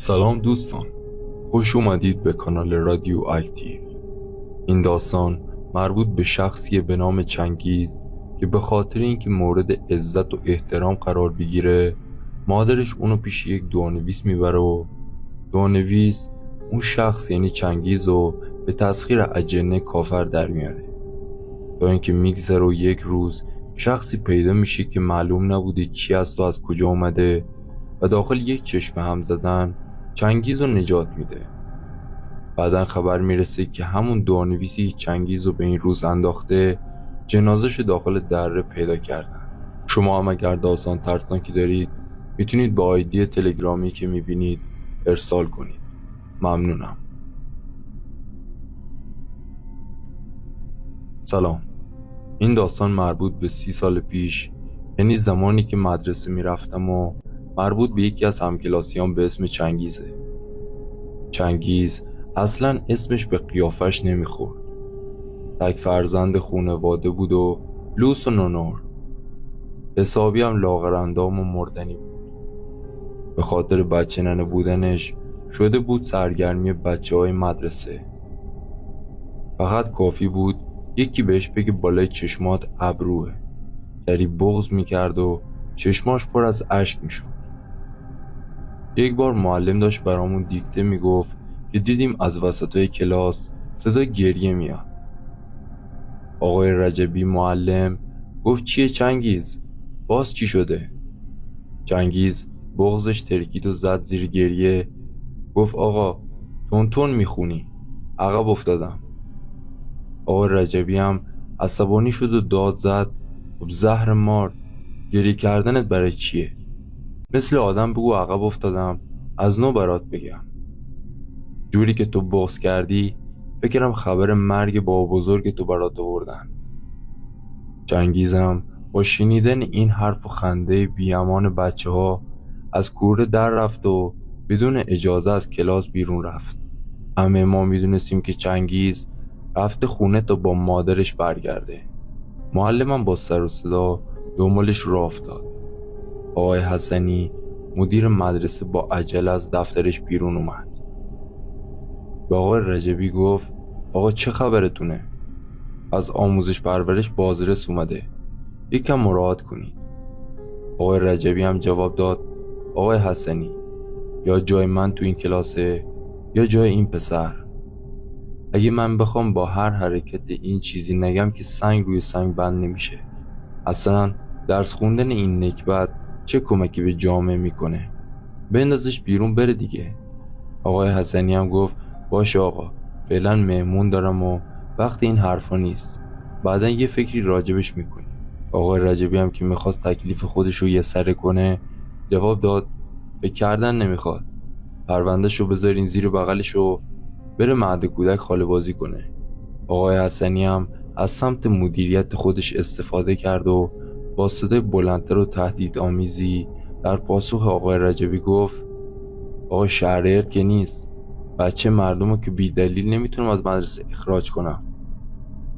سلام دوستان، خوش اومدید به کانال رادیو اکتیو. این داستان مربوط به شخصی به نام چنگیز که به خاطر اینکه مورد عزت و احترام قرار بگیره، مادرش اونو پیش یک دعانویس میبره و دعانویس اون شخص یعنی چنگیز رو به تسخیر اجنه کافر در میاره. تا اینکه میگذره و یک روز شخصی پیدا میشه که معلوم نبوده کی است و از کجا اومده و داخل یک چشمه هم زدن چنگیز رو نجات میده. بعدن خبر میرسه که همون دعانویسی چنگیز رو به این روز انداخته جنازش داخل دره پیدا کردن. شما هم اگر داستان ترسناکی دارید میتونید با آیدی تلگرامی که میبینید ارسال کنید. ممنونم. سلام، این داستان مربوط به 30 سال پیش، یعنی زمانی که مدرسه میرفتم و مربوط به یکی از همکلاسیام به اسم چنگیزه. چنگیز اصلا اسمش به قیافش نمیخورد. تک فرزند خونواده بود و لوس و نونور. حسابی هم لاغرندام و مردنی بود. به خاطر بچه ننه بودنش شده بود سرگرمی بچه های مدرسه. فقط کافی بود یکی بهش بگه بالای چشمات ابروه، سری بغض میکرد و چشماش پر از اشک میشد. یک بار معلم داشت برامون دیکته میگفت که دیدیم از وسطای کلاس صدا گریه میاد. آقای رجبی معلم گفت چیه چنگیز؟ باز چی شده؟ چنگیز بغضش ترکید و زد زیر گریه. گفت آقا تون میخونی، عقب افتادم. آقای رجبی هم عصبانی شد و داد زد خب زهر مار، گریه کردنت برای چیه؟ مثل آدم بگو عقب افتادم، از نو برات بگم. جوری که تو بغض کردی فکرم خبر مرگ بابا بزرگ تو برات آوردن. چنگیزم با شنیدن این حرف و خنده بیامان بچه ها از کوره در رفت و بدون اجازه از کلاس بیرون رفت. همه ما میدونستیم که چنگیز رفته خونه تا با مادرش برگرده. معلمم با سر و صدا دنبالش راه افتاد. آقای حسنی مدیر مدرسه با عجله از دفترش بیرون اومد. به آقای رجبی گفت آقا چه خبرتونه؟ از آموزش پرورش بازرس اومده، یکم مراعات کنید. آقای رجبی هم جواب داد آقای حسنی، یا جای من تو این کلاسه یا جای این پسر. اگه من بخوام با هر حرکت این چیزی نگم که سنگ روی سنگ بند نمیشه. اصلا درس خوندن این نکبت چه کمکی به جامعه میکنه؟ بندازش بیرون بره دیگه. آقای حسنی هم گفت باشه آقا، فعلا مهمون دارم و وقت این حرفا نیست، بعدن یه فکری راجبش میکنی. آقای رجبی هم که میخواست تکلیف خودش رو یه سره کنه جواب داد فکر کردن نمیخواد، پروندهش رو بذارین زیر بغلش و بره مهد کودک خاله بازی کنه. آقای حسنی هم از سمت مدیریت خودش استفاده کرد و با صدای بلندتر و تهدید آمیزی در پاسخ آقای رجبی گفت آقا شهریار که نیست، بچه مردمو که بی دلیل نمیتونم از مدرسه اخراج کنم.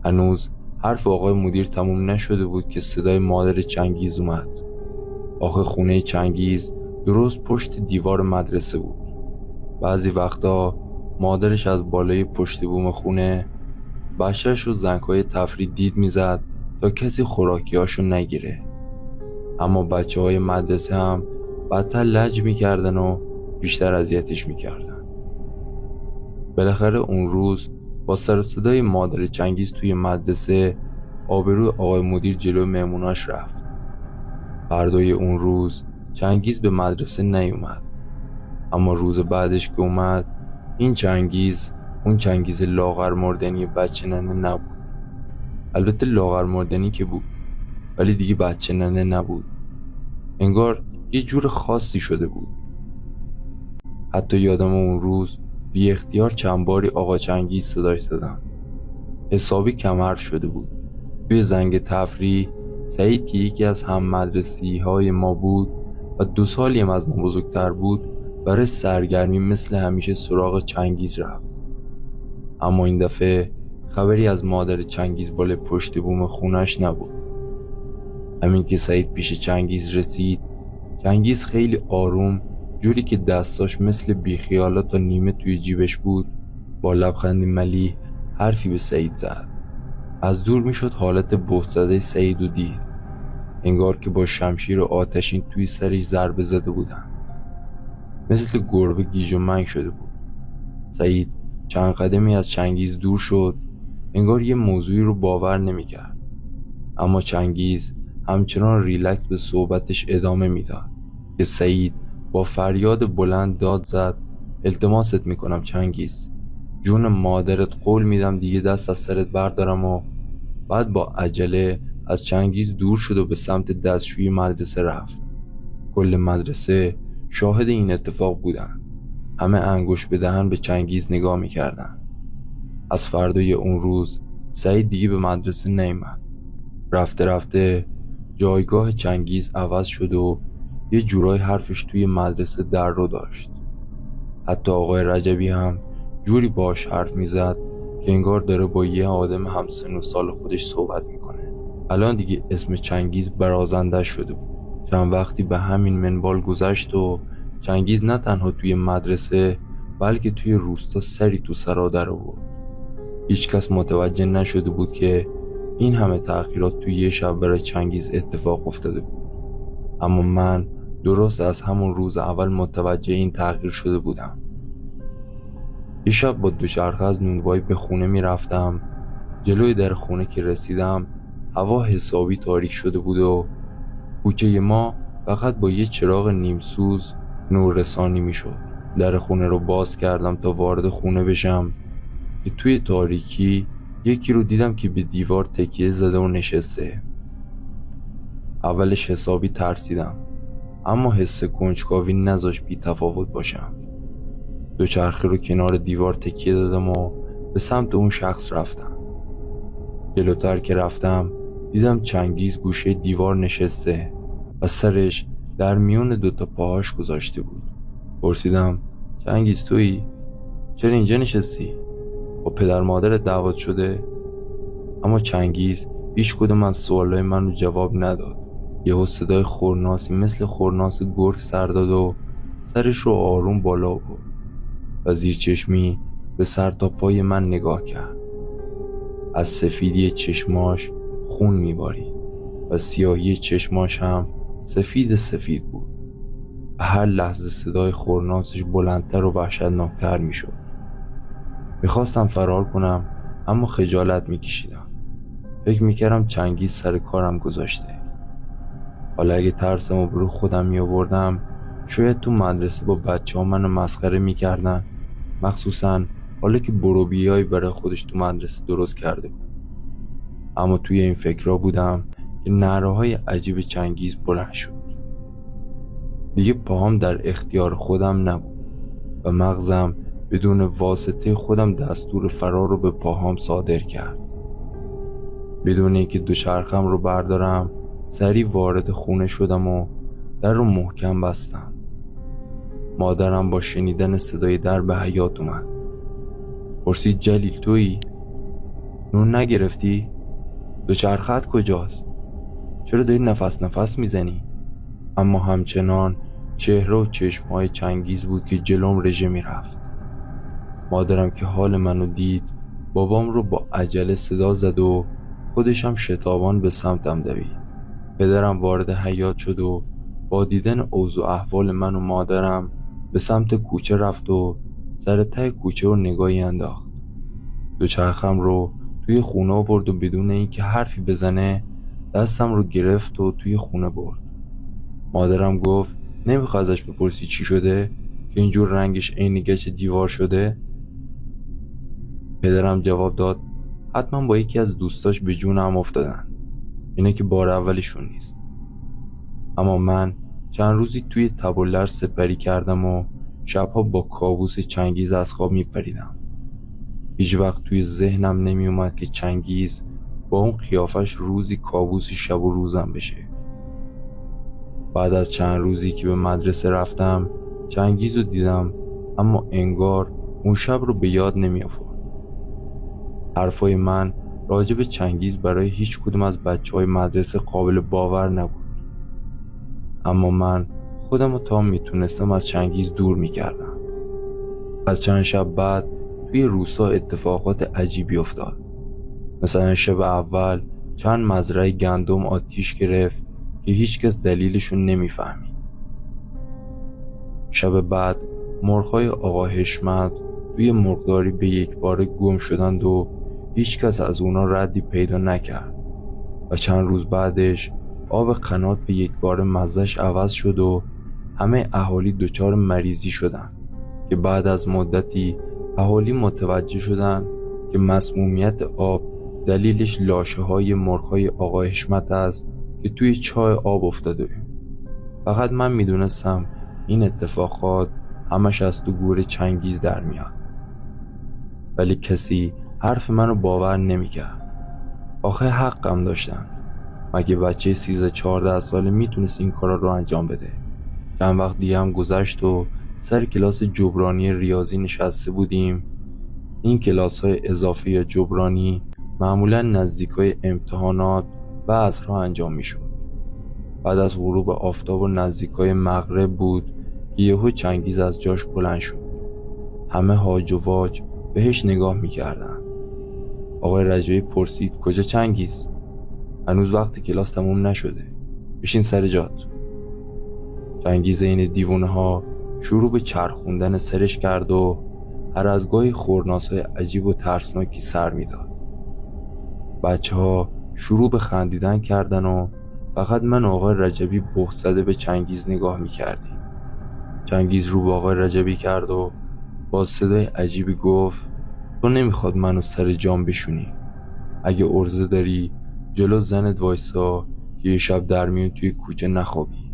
هنوز حرف آقای مدیر تموم نشده بود که صدای مادر چنگیز اومد. آخه خونه چنگیز درست پشت دیوار مدرسه بود. بعضی وقتا مادرش از بالای پشت بوم خونه بچه‌ش رو زنگ‌های تفریح دید میزد تا کسی خوراکیاشو نگیره. اما بچه‌های مدرسه هم بدتر لج میکردن و بیشتر اذیتش میکردن. بالاخره اون روز با سر و صدای مادر چنگیز توی مدرسه آبروی آقای مدیر جلو مهموناش رفت. فردای اون روز چنگیز به مدرسه نیومد. اما روز بعدش که اومد این چنگیز اون چنگیز لاغر مردنی بچه ننه نبود. البته لاغر مردنی که بود ولی دیگه بچه ننه نبود. انگار یه جور خاصی شده بود. حتی یادم اون روز بی اختیار چند باری آقا چنگیز صداش زدم. حسابی کم حرف شده بود. توی زنگ تفریح سعید که یکی از هم مدرسی های ما بود و 2 سالی هم از ما بزرگتر بود برای سرگرمی مثل همیشه سراغ چنگیز رفت. اما این دفعه خبری از مادر چنگیز بالای پشت بوم خونش نبود. همین که سعید پیش چنگیز رسید، چنگیز خیلی آروم جوری که دستاش مثل بیخیالات تا نیمه توی جیبش بود، با لبخندی ملیح حرفی به سعید زد. از دور میشد حالت بهت زده سعید رو دید، انگار که با شمشیر آتشین توی سرش ضربه زده بودن. مثل گربه گیج و منگ شده بود. سعید چند قدمی از چنگیز دور شد، انگار یه موضوعی رو باور نمیکرد. اما چنگیز همچنان ریلکس به صحبتش ادامه میداد که سعید با فریاد بلند داد زد: التماست میکنم چنگیز، جون مادرت قول میدم دیگه دست از سرت بردارم. و بعد با عجله از چنگیز دور شد و به سمت دستشویی مدرسه رفت. کل مدرسه شاهد این اتفاق بودن. همه انگشت به دهن به چنگیز نگاه میکردن. از فردای اون روز سعید دیگه به مدرسه نیامد. رفته رفته جایگاه چنگیز عوض شد و یه جورای حرفش توی مدرسه در رو داشت. حتی آقای رجبی هم جوری باش حرف میزد که انگار داره با یه آدم همسن و سال خودش صحبت میکنه. الان دیگه اسم چنگیز برازنده شده بود. چند وقتی به همین منوال گذشت و چنگیز نه تنها توی مدرسه بلکه توی روستا سری تو سرا در آورد. هیچ کس متوجه نشده بود که این همه تأخیرات توی یه شب برای چنگیز اتفاق افتاده بود. اما من درست از همون روز اول متوجه این تغییر شده بودم. یه شب با دوچرخه از نونوایی به خونه می رفتم. جلوی در خونه که رسیدم هوا حسابی تاریک شده بود و کوچه ما فقط با یه چراغ نیمسوز نور رسانی می شد. در خونه رو باز کردم تا وارد خونه بشم که توی تاریکی یکی رو دیدم که به دیوار تکیه زده و نشسته. اولش حسابی ترسیدم، اما حس کنجکاوی نذاشت بی تفاوت باشم. دوچرخه رو کنار دیوار تکیه دادم و به سمت اون شخص رفتم. جلوتر که رفتم دیدم چنگیز گوشه دیوار نشسته و سرش در میون دوتا پاهاش گذاشته بود. پرسیدم: چنگیز تویی؟ چرا اینجا نشستی؟ با پدر مادرت دعوت شده؟ اما چنگیز هیچ کدوم از سوالای من رو جواب نداد. یهو صدای خورناسی مثل خورناس گرگ سر داد و سرش رو آروم بالا برد و زیر چشمی به سر تا پای من نگاه کرد. از سفیدی چشماش خون میبارید و سیاهی چشماش هم سفید بود. و هر لحظه صدای خورناسش بلندتر و وحشتناکتر میشد. میخواستم فرار کنم اما خجالت میکشیدم. فکر میکردم چنگیز سر کارم گذاشته. حالا اگه ترسمو برو خودم میآوردم شاید تو مدرسه با بچه ها منو مسخره میکردن، مخصوصا حالا که بروبیایی برای خودش تو مدرسه درست کرده بود. اما توی این فکرها بودم که نعره‌های عجیب چنگیز بلند شد. دیگه پاهام در اختیار خودم نبود و مغزم بدون واسطه خودم دستور فرار رو به پاهام صادر کرد. بدون اینکه دوچرخم رو بردارم سریع وارد خونه شدم و در رو محکم بستم. مادرم با شنیدن صدای در به حیاط اومد. پرسید: جلیل تویی؟ نون نگرفتی؟ دوچرخت کجاست؟ چرا داری نفس میزنی؟ اما همچنان چهره و چشمهای چنگیز بود که جلوم رژه میرفت. مادرم که حال منو دید بابام رو با عجله صدا زد و خودشم شتابان به سمتم دوید. پدرم وارد حیاط شد و با دیدن اوضاع احوال من و مادرم به سمت کوچه رفت و سر ته کوچه رو نگاهی انداخت. دوچرخم رو توی خونه آورد و بدون اینکه حرفی بزنه دستم رو گرفت و توی خونه برد. مادرم گفت: نمیخوای ازش بپرسی چی شده که اینجور رنگش عین گچ دیوار شده؟ پدرم جواب داد: حتما با یکی از دوستاش به جونم افتادن، اینه که بار اولیشون نیست. اما من چند روزی توی تب و لرز سپری کردم و شبها با کابوس چنگیز از خواب میپریدم. هیچ وقت توی ذهنم نمی اومد که چنگیز با اون قیافش روزی کابوس شب و روزم بشه. بعد از چند روزی که به مدرسه رفتم چنگیز رو دیدم، اما انگار اون شب رو به یاد نمی آورد. حرفای من راجع به چنگیز برای هیچ کدوم از بچه‌های مدرسه قابل باور نبود. اما من خودم رو تا میتونستم از چنگیز دور میکردم. از چند شب بعد توی روستا اتفاقات عجیبی افتاد. مثلا شب اول چند مزرعه گندم آتیش گرفت که هیچکس دلیلشون نمیفهمید. شب بعد مرغ‌های آقا حشمت توی مرغداری به یک باره گم شدند و هیچکس از اونا ردی پیدا نکرد و چند روز بعدش آب قنات به یک باره مزه‌اش عوض شد و همه اهالی دچار مریضی شدن که بعد از مدتی اهالی متوجه شدن که مسمومیت آب دلیلش لاشه‌های مرغ‌های آقا حشمت است که توی چاه آب افتاده. فقط من میدونستم این اتفاقات همش از تو گور چنگیز در میاد، ولی کسی حرف منو باور نمیکرد. آخه حقم داشتن. مگه بچه 13-14 ساله میتونست این کارا رو انجام بده؟ چند وقت دیگه هم گذشت و سر کلاس جبرانی ریاضی نشسته بودیم. این کلاس های اضافی یا جبرانی معمولا نزدیکای امتحانات و عصرها انجام میشد. بعد از غروب آفتاب و نزدیکای مغرب بود که یهو چنگیز از جاش بلند شد. همه هاج و واج بهش نگاه میکردن. آقای رجبی پرسید کجا چنگیز؟ هنوز وقت کلاس تموم نشده، بشین سر جات. چنگیز این دیوونه ها شروع به چرخوندن سرش کرد و هر از گاهی خورناسای عجیب و ترسناکی سر میداد. بچه ها شروع به خندیدن کردن و فقط من و آقای رجبی بهت زده به چنگیز نگاه میکردیم. چنگیز رو به آقای رجبی کرد و با صدای عجیبی گفت تو نمیخواد منو سر جام بشونی؟ اگه عرضه داری جلو زنت وایسا که یه شب در میون توی کوچه نخوابی.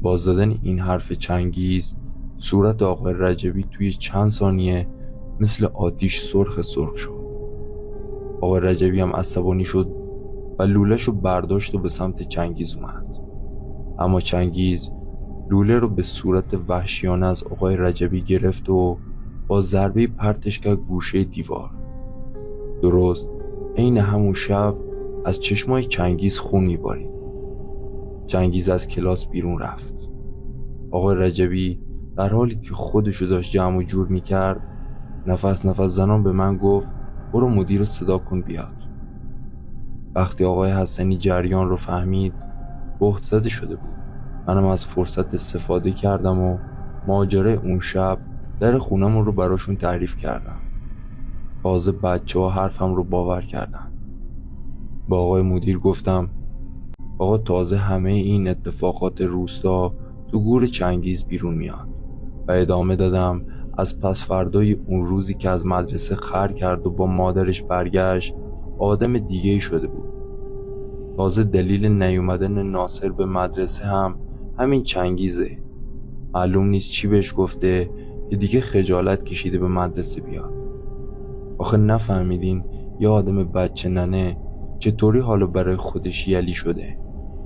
با زدن این حرف چنگیز صورت آقای رجبی توی چند ثانیه مثل آتیش سرخ شد. آقای رجبی هم عصبانی شد و لوله‌شو برداشت و به سمت چنگیز اومد. اما چنگیز لوله رو به صورت وحشیانه از آقای رجبی گرفت و با ضربه پرتش کرد گوشه دیوار. درست عین همون شب از چشمای چنگیز خون میبارید. چنگیز از کلاس بیرون رفت. آقای رجبی در حالی که خودشو داشت جمع و جور میکرد نفس زنان به من گفت برو مدیر رو صدا کن بیاد. وقتی آقای حسنی جریان رو فهمید بهت زده شده بود. منم از فرصت استفاده کردم و ماجرای اون شب در خونمون رو براشون تعریف کردم. تازه بچه ها حرفم رو باور کردن. با آقای مدیر گفتم آقا تازه همه این اتفاقات روستا تو گور چنگیز بیرون میاد و ادامه دادم از پس فردای اون روزی که از مدرسه خر کرد و با مادرش برگشت آدم دیگه‌ای شده بود. تازه دلیل نیومدن ناصر به مدرسه هم همین چنگیزه. معلوم نیست چی بهش گفته که دیگه خجالت کشیده به مدرسه بیاد. آخه نفهمیدین یه آدم بچه ننه چطوری حالا برای خودش یلی شده؟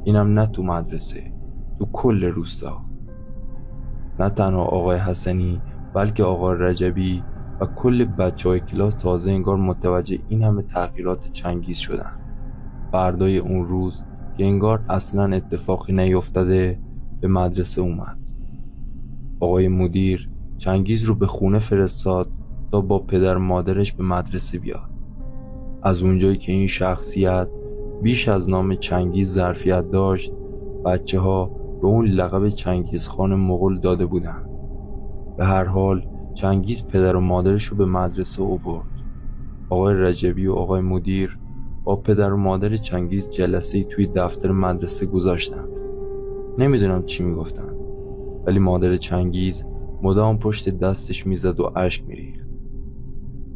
اینم نه تو مدرسه، تو کل روستا. نه تنها آقای حسنی بلکه آقای رجبی و کل بچه‌های کلاس تازه انگار متوجه این همه تغییرات چنگیز شدن. فردای اون روز که انگار اصلا اتفاقی نیفتاده به مدرسه اومد. آقای مدیر چنگیز رو به خونه فرستاد تا با پدر مادرش به مدرسه بیاد. از اونجایی که این شخصیت بیش از نام چنگیز ظرفیت داشت، بچه ها به اون لقب چنگیز خان مغول داده بودن. به هر حال چنگیز پدر و مادرش رو به مدرسه آورد. آقای رجبی و آقای مدیر با پدر و مادر چنگیز جلسه‌ای توی دفتر مدرسه گذاشتن. نمیدونم چی میگفتن، ولی مادر چنگیز مدام پشت دستش میزد و اشک میریخت.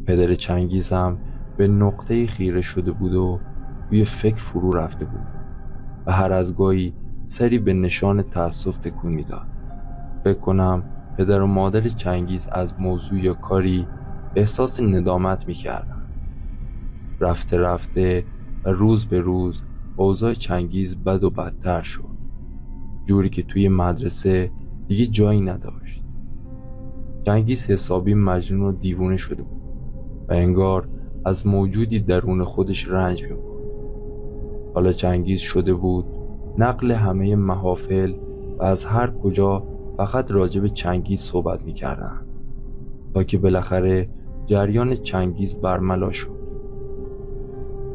پدر چنگیز هم به نقطه خیره شده بود و توی فکر فرو رفته بود و هر از گاهی سری به نشان تأسف تکون میداد. فکر کنم پدر و مادر چنگیز از موضوع یا کاری احساس ندامت میکردن. رفته رفته و روز به روز اوضاع چنگیز بد و بدتر شد، جوری که توی مدرسه دیگه جایی نداشت. چنگیز حسابی مجنون و دیوونه شده بود و انگار از موجودی درون خودش رنج می‌برد. حالا چنگیز شده بود نقل همه محافل و از هر کجا فقط راجع به چنگیز صحبت می‌کردن تا که بالاخره جریان چنگیز برملا شد.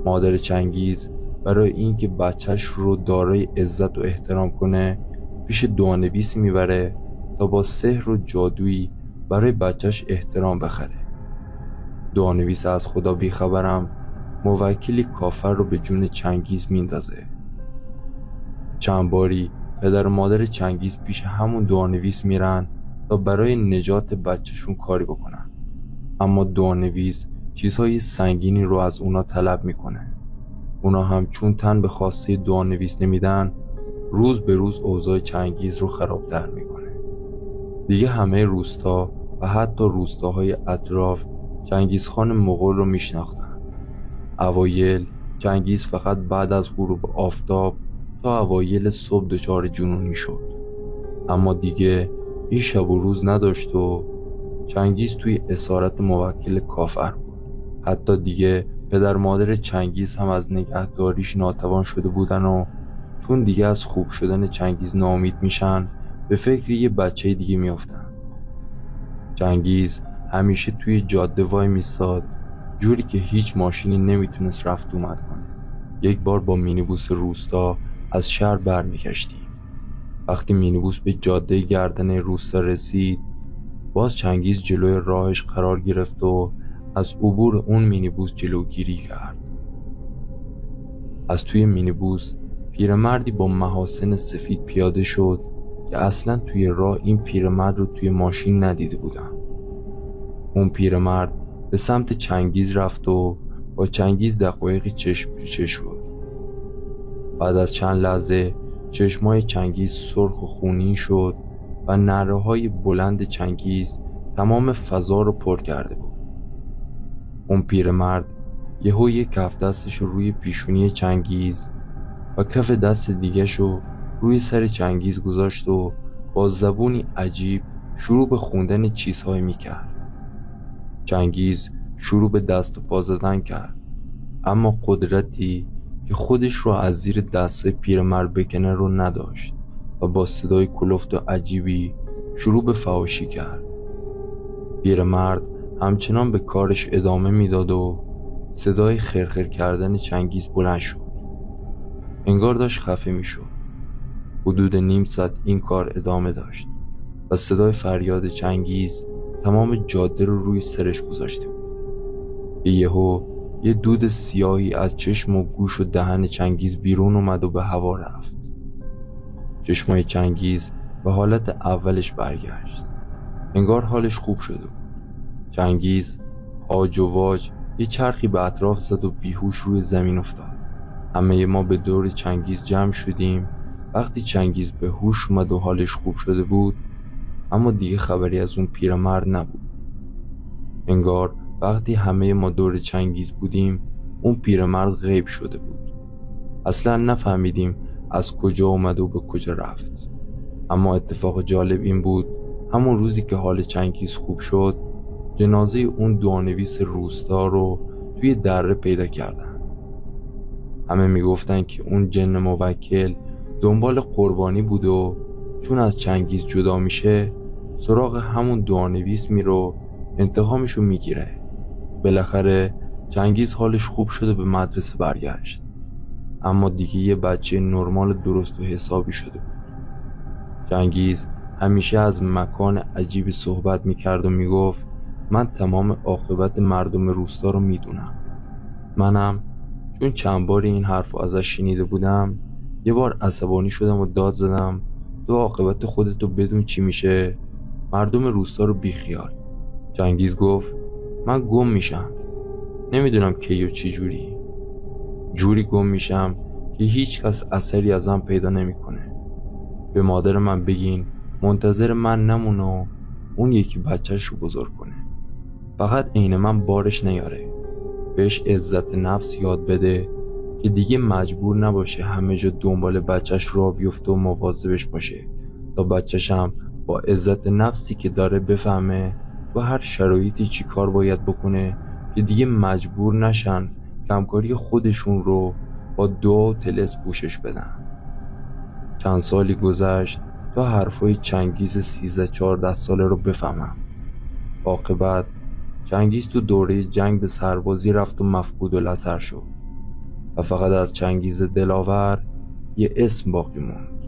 مادر چنگیز برای اینکه بچهش رو دارای عزت و احترام کنه پیش دعانویسی میبره تا با سحر و جادویی برای بچهش احترام بخره. دعانویس از خدا بیخبرم موکلی کافر رو به جون چنگیز میندازه. چند باری پدر و مادر چنگیز پیش همون دعانویس میرن تا برای نجات بچهشون کاری بکنن، اما دعانویس چیزهای سنگینی رو از اونا طلب میکنه. اونا هم چون تن به خواسته دعانویس نمیدن، روز به روز اوضاع چنگیز رو خرابتر میکنه. دیگه همه روستا و حتی روستاهای اطراف چنگیز خان مغول رو میشناختن. اوایل چنگیز فقط بعد از غروب آفتاب تا اوایل صبح دچار جنون میشد، اما دیگه این شب و روز نداشت و چنگیز توی اسارت موکل کافر بود. حتی دیگه پدر مادر چنگیز هم از نگهداریش ناتوان شده بودن و چون دیگه از خوب شدن چنگیز ناامید میشن، به فکر یه بچه دیگه میافتن. چنگیز همیشه توی جاده وای میستاد، جوری که هیچ ماشینی نمیتونست رفت اومد کنه. یک بار با مینیبوس روستا از شهر برمیگشتیم. وقتی مینیبوس به جاده گردنه روستا رسید، باز چنگیز جلوی راهش قرار گرفت و از عبور اون مینیبوس جلوگیری کرد. از توی مینیبوس پیرمردی با محاسن سفید پیاده شد که اصلا توی راه این پیرمرد رو توی ماشین ندیده بودم. اون پیرمرد به سمت چنگیز رفت و با چنگیز دقایقی چشم به چشم بود. بعد از چند لحظه چشمای چنگیز سرخ و خونین شد و نعره‌های بلند چنگیز تمام فضا رو پر کرده بود. اون پیرمرد یهو یک کف دستش رو روی پیشونی چنگیز و کف دست دیگه‌شو روی سر چنگیز گذاشت و با زبونی عجیب شروع به خوندن چیزهایی میکرد. چنگیز شروع به دست و پا زدن کرد، اما قدرتی که خودش رو از زیر دستای پیرمرد بکنه رو نداشت و با صدای کلفت و عجیبی شروع به فحاشی کرد. پیرمرد همچنان به کارش ادامه میداد و صدای خرخر کردن چنگیز بلند شد. انگار داشت خفه میشد. حدود نیم ساعت این کار ادامه داشت و صدای فریاد چنگیز تمام جاده رو روی سرش گذاشته بود. یهو یه دود سیاهی از چشم و گوش و دهن چنگیز بیرون اومد و به هوا رفت. چشمای چنگیز به حالت اولش برگشت. انگار حالش خوب شده بود. چنگیز آج و واج یه چرخی به اطراف زد و بیهوش روی زمین افتاد. همه ما به دور چنگیز جمع شدیم. وقتی چنگیز به هوش اومد و حالش خوب شده بود، اما دیگه خبری از اون پیرمرد نبود. انگار وقتی همه ما دور چنگیز بودیم اون پیرمرد غیب شده بود. اصلا نفهمیدیم از کجا اومد و به کجا رفت. اما اتفاق جالب این بود همون روزی که حال چنگیز خوب شد، جنازه اون دعانویس روستا رو توی دره پیدا کردن. همه میگفتن که اون جن موکل دنبال قربانی بود و چون از چنگیز جدا میشه سراغ همون دعانویس میره و انتقامشو میگیره. بالاخره چنگیز حالش خوب شده به مدرسه برگشت، اما دیگه یه بچه نرمال درست و حسابی شده بود. چنگیز همیشه از مکان عجیبی صحبت میکرد و میگفت من تمام عاقبت مردم روستا رو میدونم. منم چون چند بار این حرف رو ازش شنیده بودم یه بار عصبانی شدم و داد زدم تو عاقبت خودتو بدون چی میشه، مردم روستا رو بیخیال. چنگیز گفت من گم میشم، نمیدونم کی و چی جوری گم میشم که هیچ کس اثری ازم پیدا نمیکنه. به مادر من بگین منتظر من نمونه و اون یکی بچهش رو بزرگ کنه. فقط عین من بارش نیاره. بهش عزت نفس یاد بده که دیگه مجبور نباشه همه جا دنبال بچهش راه بیفته و مواظبش باشه تا بچهش هم با عزت نفسی که داره بفهمه و هر شرایطی چی کار باید بکنه که دیگه مجبور نشن کمکاری خودشون رو با دعا و طلسم پوشش بدن. چند سالی گذشت تا حرفای چنگیز 13-14 ساله رو بفهمم. عاقبت چنگیز تو دوره جنگ به سربازی رفت و مفقود الاثر شد و فقط از چنگیز دلاور یه اسم باقی موند.